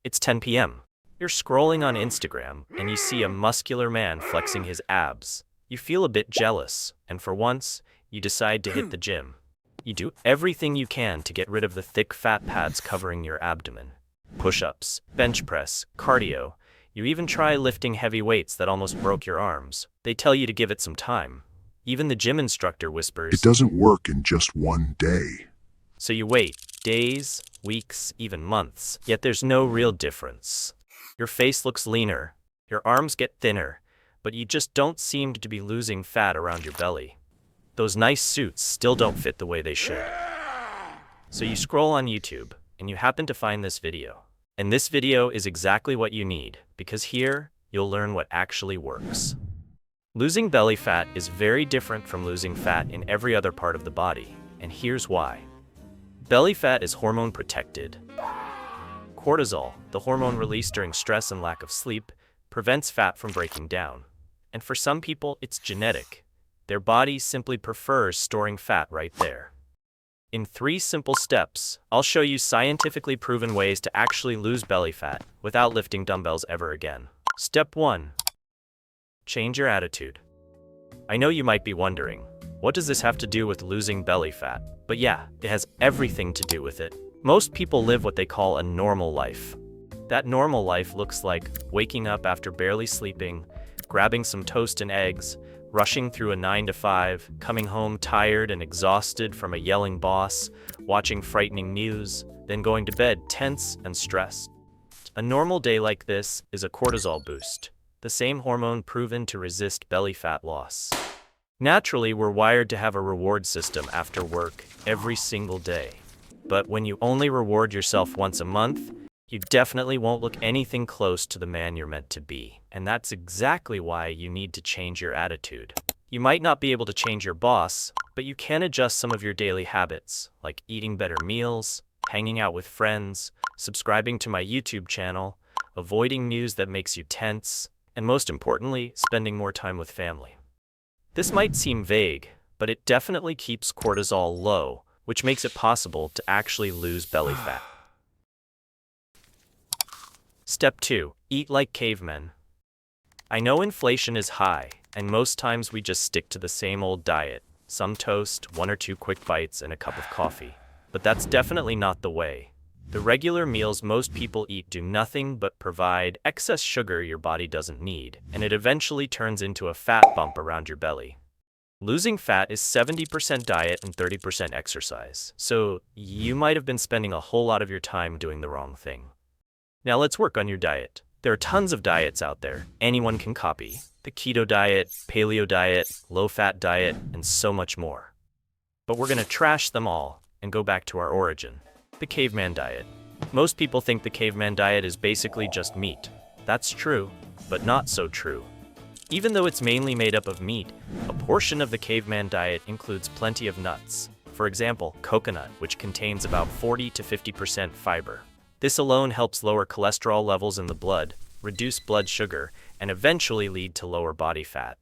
It's 10 p.m. You're scrolling on Instagram and you see a muscular man flexing his abs. You feel a bit jealous, and for once, you decide to hit the gym. You do everything you can to get rid of the thick fat pads covering your abdomen. Push-ups, bench press, cardio. You even try lifting heavy weights that almost broke your arms. They tell you to give it some time. Even the gym instructor whispers, "It doesn't work in just one day." so you wait days, weeks, even months, yet there's no real difference. Your face looks leaner, your arms get thinner, but you just don't seem to be losing fat around your belly. Those nice suits still don't fit the way they should. So you scroll on YouTube, and you happen to find this video. And this video is exactly what you need, because here, you'll learn what actually works. Losing belly fat is very different from losing fat in every other part of the body, and here's why. Belly fat is hormone protected. Cortisol, the hormone released during stress and lack of sleep, prevents fat from breaking down. And for some people, it's genetic. Their body simply prefers storing fat right there. In 3 simple steps, I'll show you scientifically proven ways to actually lose belly fat without lifting dumbbells ever again. Step 1. Change your attitude. I know you might be wondering, what does this have to do with losing belly fat? But yeah, it has everything to do with it. Most people live what they call a normal life. That normal life looks like waking up after barely sleeping, grabbing some toast and eggs, rushing through a 9 to 5, coming home tired and exhausted from a yelling boss, watching frightening news, then going to bed tense and stressed. A normal day like this is a cortisol boost, the same hormone proven to resist belly fat loss. Naturally, we're wired to have a reward system after work every single day. But when you only reward yourself once a month, you definitely won't look anything close to the man you're meant to be. And that's exactly why you need to change your attitude. You might not be able to change your boss, but you can adjust some of your daily habits, like eating better meals, hanging out with friends, subscribing to my YouTube channel, avoiding news that makes you tense, and most importantly, spending more time with family. This might seem vague, but it definitely keeps cortisol low, which makes it possible to actually lose belly fat. Step 2. Eat like cavemen. I know inflation is high, and most times we just stick to the same old diet, some toast, 1 or 2 quick bites, and a cup of coffee. But that's definitely not the way. The regular meals most people eat do nothing but provide excess sugar your body doesn't need, and it eventually turns into a fat bump around your belly. Losing fat is 70% diet and 30% exercise, so you might have been spending a whole lot of your time doing the wrong thing. Now let's work on your diet. There are tons of diets out there anyone can copy. The keto diet, paleo diet, low-fat diet, and so much more. But we're gonna trash them all and go back to our origin, the caveman diet. Most people think the caveman diet is basically just meat. That's true, but not so true. Even though it's mainly made up of meat, a portion of the caveman diet includes plenty of nuts. For example, coconut, which contains about 40 to 50% fiber. This alone helps lower cholesterol levels in the blood, reduce blood sugar, and eventually lead to lower body fat.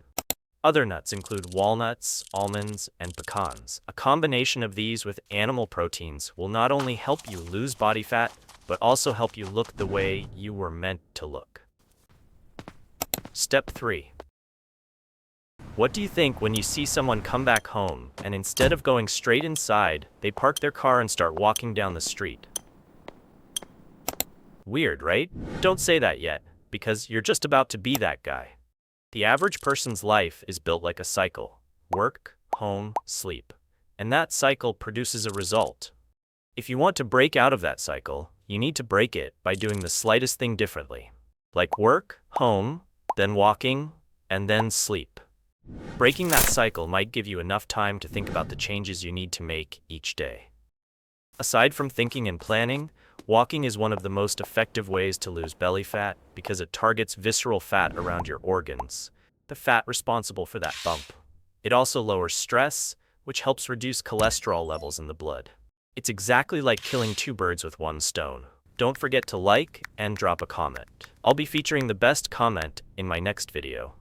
Other nuts include walnuts, almonds, and pecans. A combination of these with animal proteins will not only help you lose body fat, but also help you look the way you were meant to look. Step 3. What do you think when you see someone come back home and instead of going straight inside, they park their car and start walking down the street? Weird, right? Don't say that yet, because you're just about to be that guy. The average person's life is built like a cycle: work, home, sleep. And that cycle produces a result. If you want to break out of that cycle, you need to break it by doing the slightest thing differently. Like work, home, then walking, and then sleep. Breaking that cycle might give you enough time to think about the changes you need to make each day. Aside from thinking and planning, walking is one of the most effective ways to lose belly fat because it targets visceral fat around your organs, the fat responsible for that bump. It also lowers stress, which helps reduce cholesterol levels in the blood. It's exactly like killing 2 birds with 1 stone. Don't forget to like and drop a comment. I'll be featuring the best comment in my next video.